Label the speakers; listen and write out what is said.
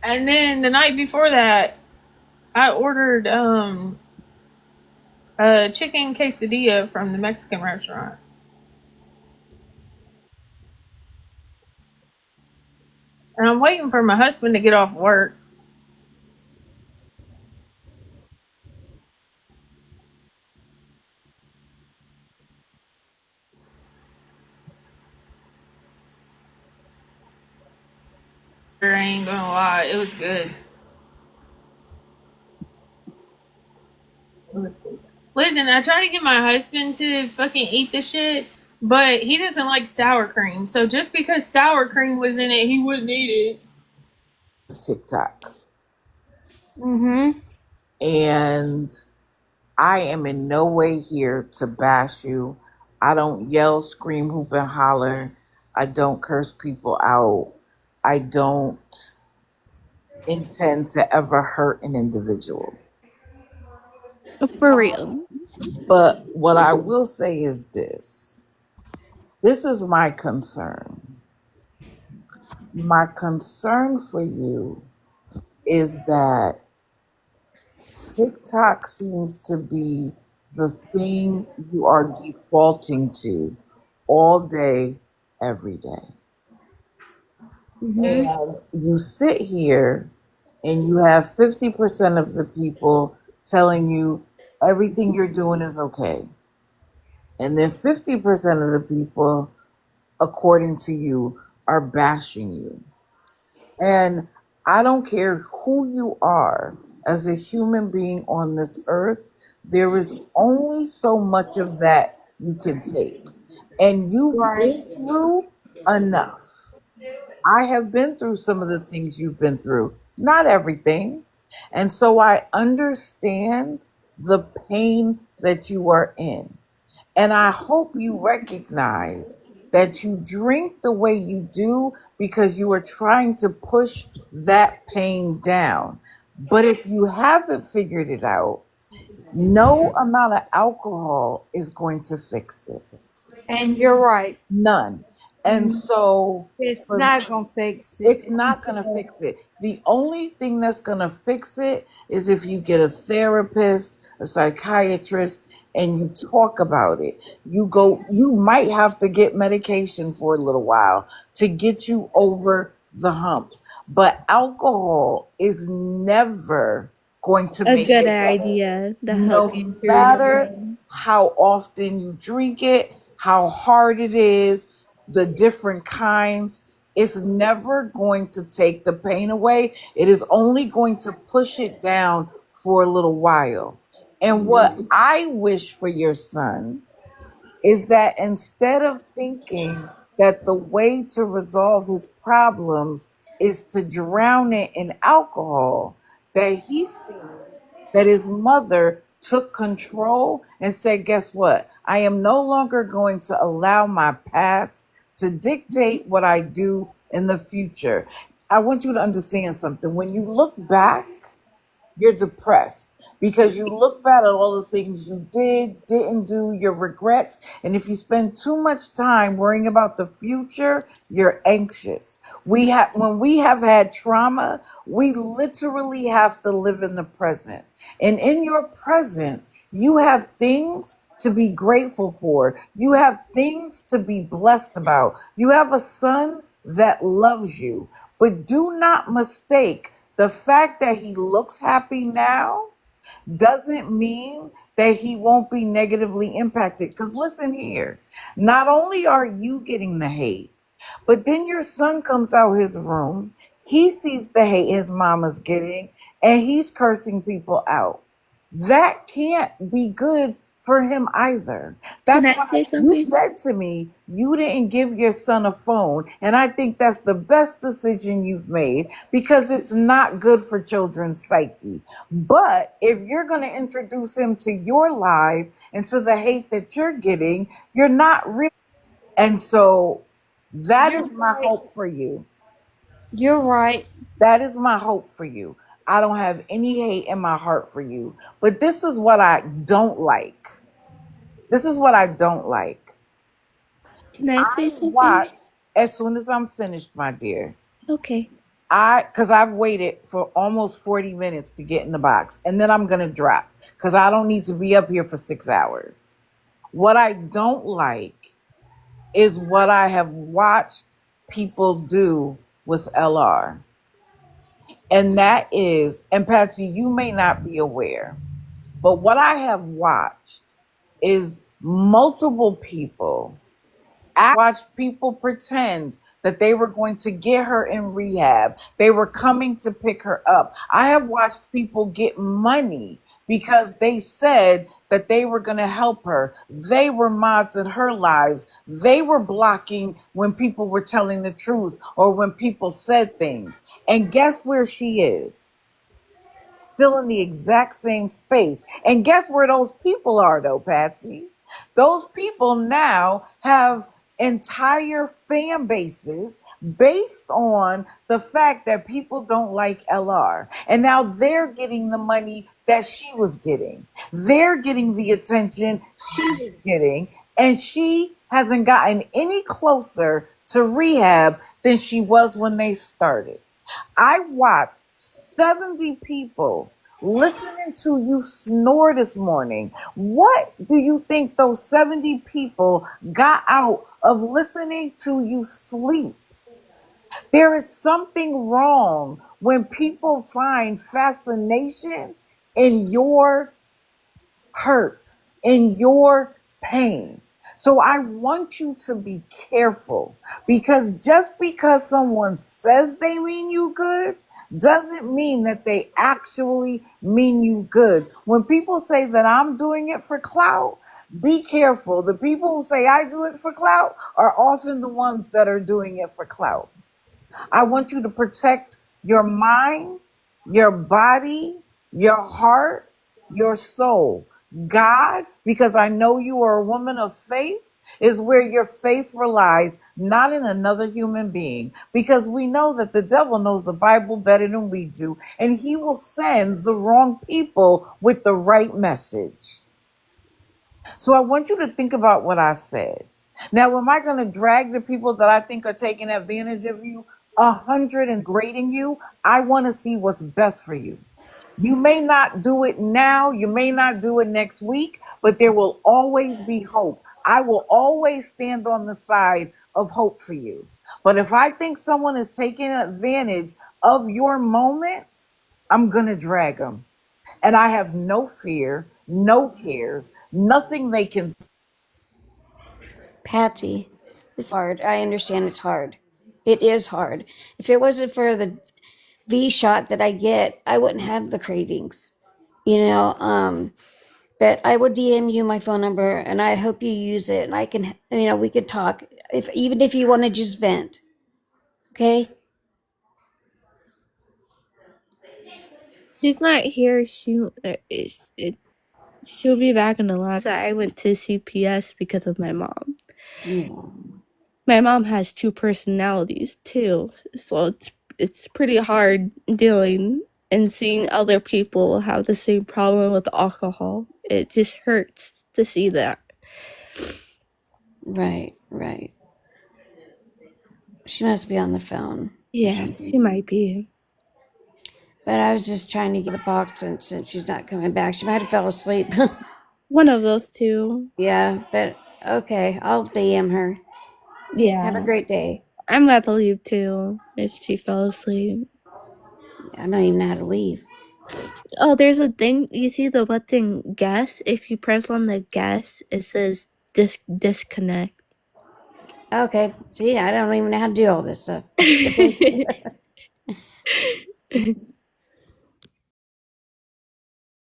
Speaker 1: And then the night before that, I ordered a chicken quesadilla from the Mexican restaurant. And I'm waiting for my husband to get off work. I ain't gonna lie, it was good. Listen, I try to get my husband to fucking eat the shit, but he doesn't like sour cream. So just because sour cream was in it, he wouldn't eat it.
Speaker 2: TikTok.
Speaker 3: Mm-hmm.
Speaker 2: And I am in no way here to bash you. I don't yell, scream, hoop, and holler. I don't curse people out. I don't intend to ever hurt an individual.
Speaker 3: For real.
Speaker 2: But what I will say is this: this is my concern. My concern for you is that TikTok seems to be the thing you are defaulting to all day, every day.
Speaker 3: Mm-hmm.
Speaker 2: And you sit here and you have 50% of the people telling you everything you're doing is okay. And then 50% of the people, according to you, are bashing you. And I don't care who you are as a human being on this earth, there is only so much of that you can take. And you've
Speaker 3: Right.
Speaker 2: been through enough. I have been through some of the things you've been through, not everything. And so I understand the pain that you are in. And I hope you recognize that you drink the way you do because you are trying to push that pain down. But if you haven't figured it out, no amount of alcohol is going to fix it.
Speaker 3: And you're right.
Speaker 2: None. And so
Speaker 3: It's
Speaker 2: for
Speaker 3: not gonna fix
Speaker 2: it's
Speaker 3: it.
Speaker 2: not going to fix it. The only thing that's going to fix it is if you get a therapist, a psychiatrist, and you talk about it. You might have to get medication for a little while to get you over the hump. But alcohol is never going to
Speaker 3: A
Speaker 2: make
Speaker 3: good
Speaker 2: it better.
Speaker 3: idea to help you
Speaker 2: No
Speaker 3: through your
Speaker 2: matter
Speaker 3: pain.
Speaker 2: how often you drink it, how hard it is, the different kinds, it's never going to take the pain away. It is only going to push it down for a little while. And what I wish for your son is that instead of thinking that the way to resolve his problems is to drown it in alcohol, that he sees that his mother took control and said, guess what? I am no longer going to allow my past to dictate what I do in the future. I want you to understand something. When you look back, you're depressed because you look back at all the things you did, didn't do, your regrets. And if you spend too much time worrying about the future, you're anxious. When we have had trauma, we literally have to live in the present. And in your present, you have things to be grateful for. You have things to be blessed about. You have a son that loves you. But do not mistake the fact that he looks happy now doesn't mean that he won't be negatively impacted. Because listen here, not only are you getting the hate, but then your son comes out his room, he sees the hate his mama's getting, and he's cursing people out. That can't be good for him either.
Speaker 3: Can
Speaker 2: That's
Speaker 3: I
Speaker 2: why
Speaker 3: say
Speaker 2: you
Speaker 3: something?
Speaker 2: said to me you didn't give your son a phone. And I think that's the best decision you've made because it's not good for children's psyche. But if you're going to introduce him to your life and to the hate that you're getting, you're not real. And so that
Speaker 3: You're
Speaker 2: is my
Speaker 3: right.
Speaker 2: hope for you.
Speaker 3: You're right.
Speaker 2: That is my hope for you. I don't have any hate in my heart for you. But this is what I don't like. This is what I don't like.
Speaker 3: Can I say
Speaker 2: I
Speaker 3: something?
Speaker 2: watch as soon as I'm finished, my dear.
Speaker 3: Okay.
Speaker 2: Because I've waited for almost 40 minutes to get in the box, and then I'm gonna drop because I don't need to be up here for 6 hours. What I don't like is what I have watched people do with LR. And that is, and Patsy, you may not be aware, but what I have watched is multiple people watched people pretend that they were going to get her in rehab. They were coming to pick her up. I have watched people get money because they said that they were going to help her. They were mods in her lives. They were blocking when people were telling the truth or when people said things. And guess where she is? Still in the exact same space. And guess where those people are, though, Patsy? Those people now have entire fan bases based on the fact that people don't like LR. And now they're getting the money that she was getting. They're getting the attention she was getting. And she hasn't gotten any closer to rehab than she was when they started. I watched 70 people listening to you snore this morning. What do you think those 70 people got out of listening to you sleep? There is something wrong when people find fascination in your hurt, in your pain. So I want you to be careful because just because someone says they mean you good doesn't mean that they actually mean you good. When people say that I'm doing it for clout, be careful. The people who say I do it for clout are often the ones that are doing it for clout. I want you to protect your mind, your body, your heart, your soul. God, because I know you are a woman of faith, is where your faith relies, not in another human being. Because we know that the devil knows the Bible better than we do, and he will send the wrong people with the right message. So I want you to think about what I said. Now, am I going to drag the people that I think are taking advantage of you 100 and degrading you? I want to see what's best for you. You may not do it now, you may not do it next week, but there will always be hope. I will always stand on the side of hope for you. But if I think someone is taking advantage of your moment, I'm going to drag them. And I have no fear, no cares, nothing they can.
Speaker 4: Patsy, this is hard. I understand it's hard. It is hard. If it wasn't for the V shot that I get, I wouldn't have the cravings. You know, but I will DM you my phone number and I hope you use it and I can, we could talk if even if you want to just vent. Okay?
Speaker 5: She's not here. She'll be back in the last. I went to CPS because of my mom.
Speaker 4: Yeah.
Speaker 5: My mom has two personalities too, so it's pretty hard dealing and seeing other people have the same problem with alcohol. It just hurts to see that.
Speaker 4: Right, right. She must be on the phone or
Speaker 5: Yeah, she
Speaker 4: something.
Speaker 5: might be.
Speaker 4: But I was just trying to get the box since she's not coming back. She might have fell asleep.
Speaker 5: One of those two.
Speaker 4: Yeah, but okay, I'll DM her. Have a
Speaker 5: Yeah.
Speaker 4: great day.
Speaker 5: I'm about to leave too if she fell asleep.
Speaker 4: I don't even know how to leave.
Speaker 5: Oh, there's a thing. You see the button guess? If you press on the guess, it says disconnect.
Speaker 4: Okay, see, I don't even know how to do all this stuff. But thank you.